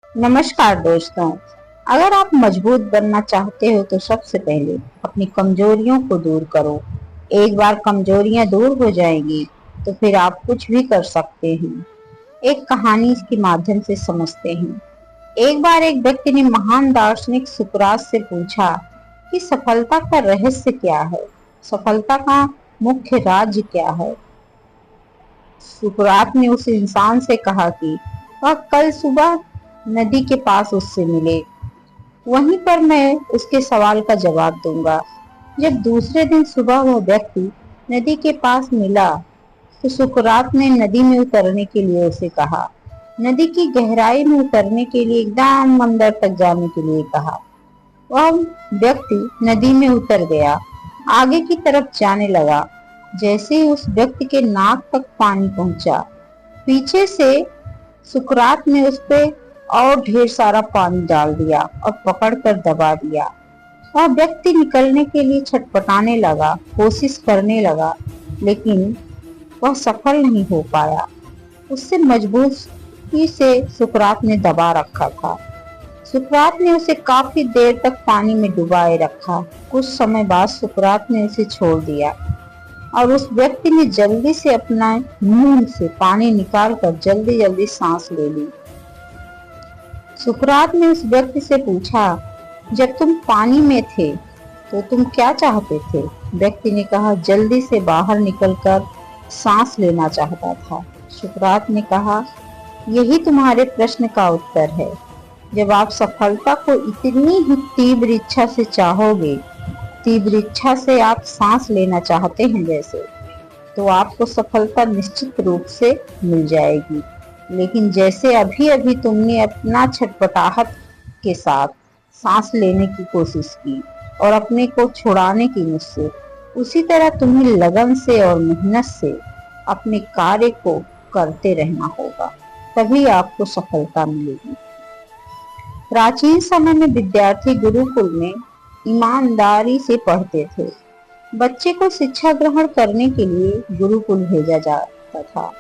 नमस्कार दोस्तों। अगर आप मजबूत बनना चाहते हो तो सबसे पहले अपनी कमजोरियों को दूर करो। एक बार कमजोरियां दूर हो जाएंगी तो फिर आप कुछ भी कर सकते हैं। एक कहानी के माध्यम से समझते हैं। एक बार एक व्यक्ति ने महान दार्शनिक सुकरात से पूछा कि सफलता का रहस्य क्या है, सफलता का मुख्य राज क्या है। सुकरात ने उस इंसान से कहा कि वह कल सुबह नदी के पास उससे मिले, वहीं पर मैं उसके सवाल का जवाब दूंगा। जब दूसरे दिन सुबह वह व्यक्ति नदी के पास मिला तो सुकरात ने नदी में उतरने के लिए उसे कहा, नदी की गहराई में उतरने के लिए, एकदम अंदर तक जाने के लिए कहा। वह व्यक्ति नदी में उतर गया, आगे की तरफ जाने लगा। जैसे ही उस व्यक्ति के नाक तक पानी पहुंचा, पीछे से सुकरात ने उस पे और ढेर सारा पानी डाल दिया और पकड़कर दबा दिया। वह व्यक्ति निकलने के लिए छटपटाने लगा, कोशिश करने लगा, लेकिन वह सफल नहीं हो पाया। उससे मजबूती से सुकरात ने दबा रखा था। सुकरात ने उसे काफी देर तक पानी में डुबाए रखा। कुछ समय बाद सुकरात ने उसे छोड़ दिया और उस व्यक्ति ने जल्दी से अपना मुंह से पानी निकालकर जल्दी जल्दी सांस ले ली। सुकरात ने उस व्यक्ति से पूछा, जब तुम पानी में थे तो तुम क्या चाहते थे? व्यक्ति ने कहा, जल्दी से बाहर निकलकर सांस लेना चाहता था। सुकरात ने कहा, यही तुम्हारे प्रश्न का उत्तर है। जब आप सफलता को इतनी ही तीव्र इच्छा से चाहोगे, तीव्र इच्छा से आप सांस लेना चाहते हैं जैसे, तो आपको सफलता निश्चित रूप से मिल जाएगी। लेकिन जैसे अभी अभी तुमने अपना छटपटाहट के साथ सांस लेने की कोशिश की और अपने को छुड़ाने की मुझसे, उसी तरह तुम्हें लगन से और मेहनत से अपने कार्य को करते रहना होगा, तभी आपको सफलता मिलेगी। प्राचीन समय में विद्यार्थी गुरुकुल में ईमानदारी से पढ़ते थे। बच्चे को शिक्षा ग्रहण करने के लिए गुरुकुल भेजा जाता था।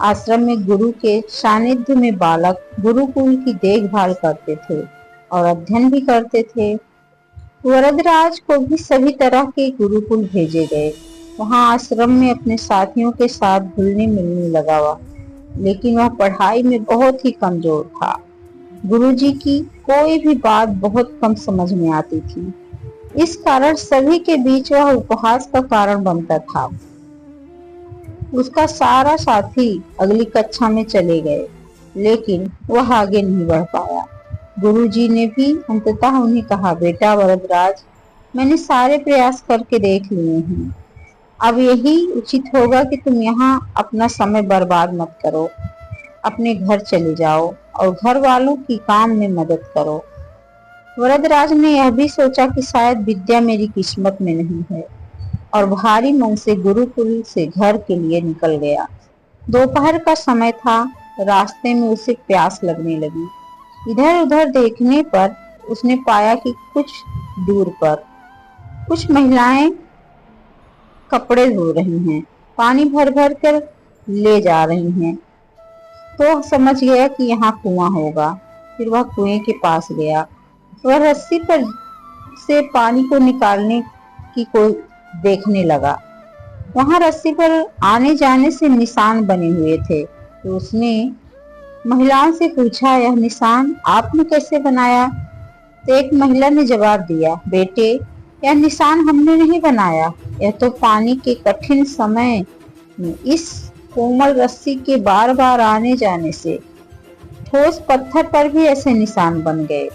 आश्रम में गुरु के सानिध्य में बालक गुरुकुल की देखभाल करते थे और अध्ययन भी करते थे। वरदराज को भी सभी तरह के गुरुकुल भेजे गए। वहां आश्रम में अपने साथियों के साथ घुलने मिलने लगा हुआ, लेकिन वह पढ़ाई में बहुत ही कमजोर था। गुरुजी की कोई भी बात बहुत कम समझ में आती थी। इस कारण सभी के बीच वह उपहास का कारण बनता था। उसका सारा साथी अगली कक्षा में चले गए, लेकिन वह आगे नहीं बढ़ पाया। गुरुजी ने भी अंततः उन्हें कहा, बेटा वरदराज, मैंने सारे प्रयास करके देख लिए हैं। अब यही उचित होगा कि तुम यहाँ अपना समय बर्बाद मत करो। अपने घर चले जाओ और घर वालों की काम में मदद करो। वरदराज ने यह भी सोचा कि शायद विद्या मेरी किस्मत में नहीं है, और भारी मन से गुरुकुल से घर के लिए निकल गया। दोपहर का समय था। रास्ते में उसे प्यास लगने लगी। इधर उधर देखने पर उसने पाया कि कुछ दूर पर कुछ महिलाएं कपड़े धो रही हैं, पानी भर भर कर ले जा रही हैं। तो समझ गया कि यहाँ कुआं होगा। फिर वह कुएं के पास गया। वह रस्सी पर से पानी को निकालने की कोई देखने लगा। वहां रस्सी पर आने जाने से निशान बने हुए थे। तो उसने महिलाओं से पूछा, यह निशान आपने कैसे बनाया? तो एक महिला ने जवाब दिया, बेटे, यह निशान हमने नहीं बनाया, यह तो पानी के कठिन समय में इस कोमल रस्सी के बार बार आने जाने से ठोस पत्थर पर भी ऐसे निशान बन गए।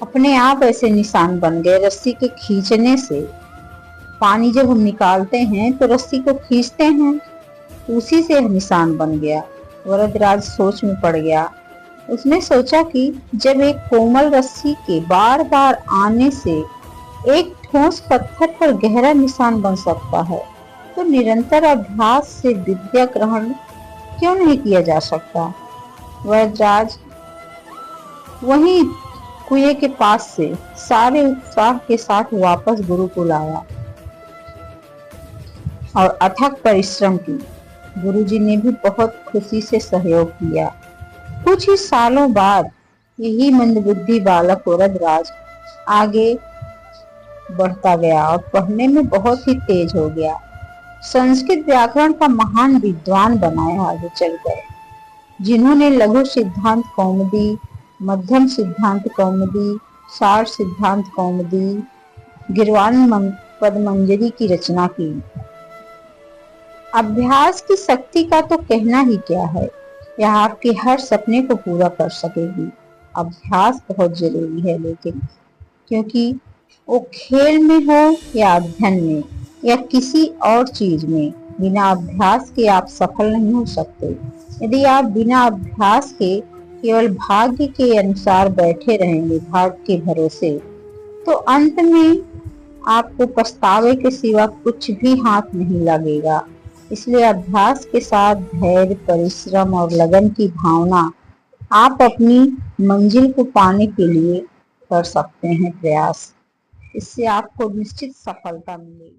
अपने आप ऐसे निशान बन गए रस्सी के खींचने से। पानी जब हम निकालते हैं तो रस्सी को खींचते हैं, तो उसी से निशान बन गया। वरदराज सोच में पड़ गया। उसने सोचा कि जब एक कोमल रस्सी के बार बार आने से एक ठोस पत्थर पर गहरा निशान बन सकता है, तो निरंतर अभ्यास से विद्या ग्रहण क्यों नहीं किया जा सकता। वरदराज वहीं कुएं के पास से सारे उत्साह के साथ वापस गुरुकुल आया और अथक परिश्रम की। गुरुजी ने भी बहुत खुशी से सहयोग किया। कुछ ही सालों बाद यही मंदबुद्धि बालक वरदराज आगे बढ़ता गया और पढ़ने में बहुत ही तेज हो गया। संस्कृत व्याकरण का महान विद्वान बनाया आगे चलकर, जिन्होंने लघु सिद्धांत कौमुदी, मध्यम सिद्धांत कौमुदी, सार सिद्धांत कौमुदी, गीर्वाण पदमंजरी की रचना की। अभ्यास की शक्ति का तो कहना ही क्या है, यह आपके हर सपने को पूरा कर सकेगी। अभ्यास बहुत जरूरी है, लेकिन क्योंकि वो खेल में हो या अध्ययन में या किसी और चीज में, बिना अभ्यास के आप सफल नहीं हो सकते। यदि आप बिना अभ्यास के केवल भाग्य के अनुसार बैठे रहेंगे, भाग्य के भरोसे, तो अंत में आपको पछतावे के सिवा कुछ भी हाथ नहीं लगेगा। इसलिए अभ्यास के साथ धैर्य, परिश्रम और लगन की भावना आप अपनी मंजिल को पाने के लिए कर सकते हैं प्रयास। इससे आपको निश्चित सफलता मिलेगी।